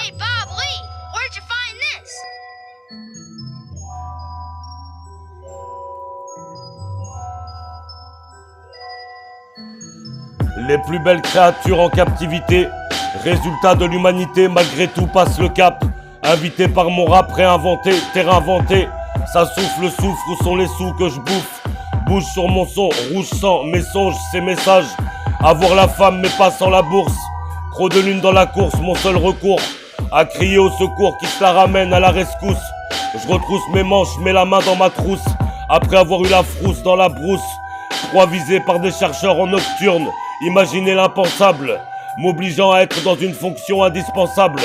Hey Bob Lee, where'd you find this? Les plus belles créatures en captivité, résultat de l'humanité, malgré tout passe le cap. Invité par mon rap réinventé, terrain inventé, ça souffle, souffre, où sont les sous que je bouffe? Bouge sur mon son, rouge sang, mes songes, ces messages. Avoir la femme mais pas sans la bourse. Trop de lune dans la course, mon seul recours. À crier au secours qui se la ramène à la rescousse. Je retrousse mes manches, mets la main dans ma trousse. Après avoir eu la frousse dans la brousse. Proie visée par des chercheurs en nocturne. Imaginez l'impensable, m'obligeant à être dans une fonction indispensable,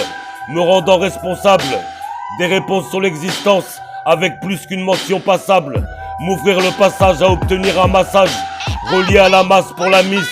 me rendant responsable des réponses sur l'existence, avec plus qu'une mention passable, m'ouvrir le passage à obtenir un massage, relié à la masse pour la miss,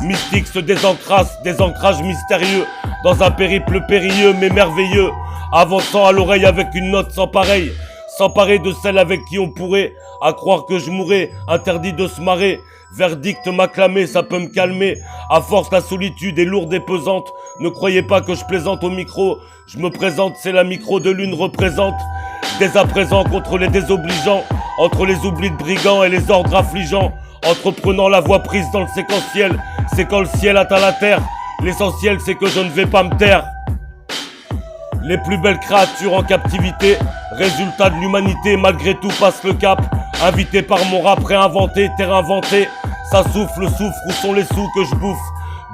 mystique se désencrasse, des ancrages mystérieux, dans un périple périlleux mais merveilleux, avançant à l'oreille avec une note sans pareille, s'emparer de celle avec qui on pourrait, à croire que je mourrais, interdit de se marrer. Verdict m'acclamer, ça peut me calmer. À force, la solitude est lourde et pesante. Ne croyez pas que je plaisante au micro. Je me présente, c'est la micro de lune représente. Dès à présent contre les désobligeants, entre les oublis de brigands et les ordres affligeants, entreprenant la voie prise dans le séquentiel. C'est quand le ciel atteint la terre. L'essentiel, c'est que je ne vais pas me taire. Les plus belles créatures en captivité, résultat de l'humanité, malgré tout passe le cap. Invité par mon rap réinventé, terrain inventé, ça souffle, souffre, où sont les sous que je bouffe?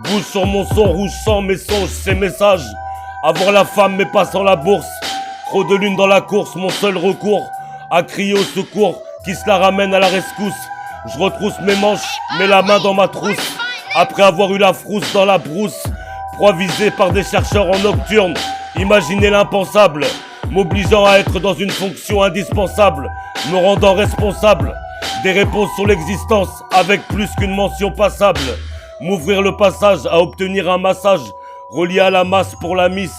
Bouge sur mon son, rouge sang, mes songes, ces messages. Avoir la femme mais pas sans la bourse. Trop de lune dans la course, mon seul recours. À crier au secours, qui se la ramène à la rescousse. Je retrousse mes manches, mets la main dans ma trousse. Après avoir eu la frousse dans la brousse. Proie visée par des chercheurs en nocturne. Imaginez l'impensable, m'obligeant à être dans une fonction indispensable, me rendant responsable des réponses sur l'existence avec plus qu'une mention passable, m'ouvrir le passage à obtenir un massage, relié à la masse pour la miss,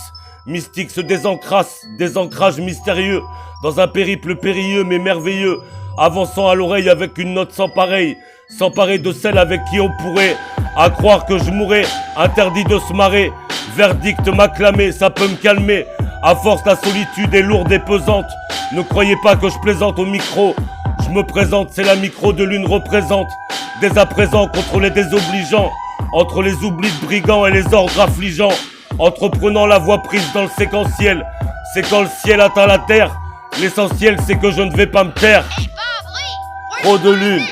mystique se désencrasse, des ancrages mystérieux, dans un périple périlleux mais merveilleux, avançant à l'oreille avec une note sans pareille, s'emparer de celle avec qui on pourrait, à croire que je mourrais, interdit de se marrer. Verdict m'acclamer, ça peut me calmer. À force, la solitude est lourde et pesante. Ne croyez pas que je plaisante au micro. Je me présente, c'est la micro de lune représente. Dès à présent contre les désobligeants, entre les oublis de brigands et les ordres affligeants, entreprenant la voie prise dans le séquentiel. C'est quand le ciel atteint la terre. L'essentiel, c'est que je ne vais pas me taire. Hey Bob Lee, Trop de lune.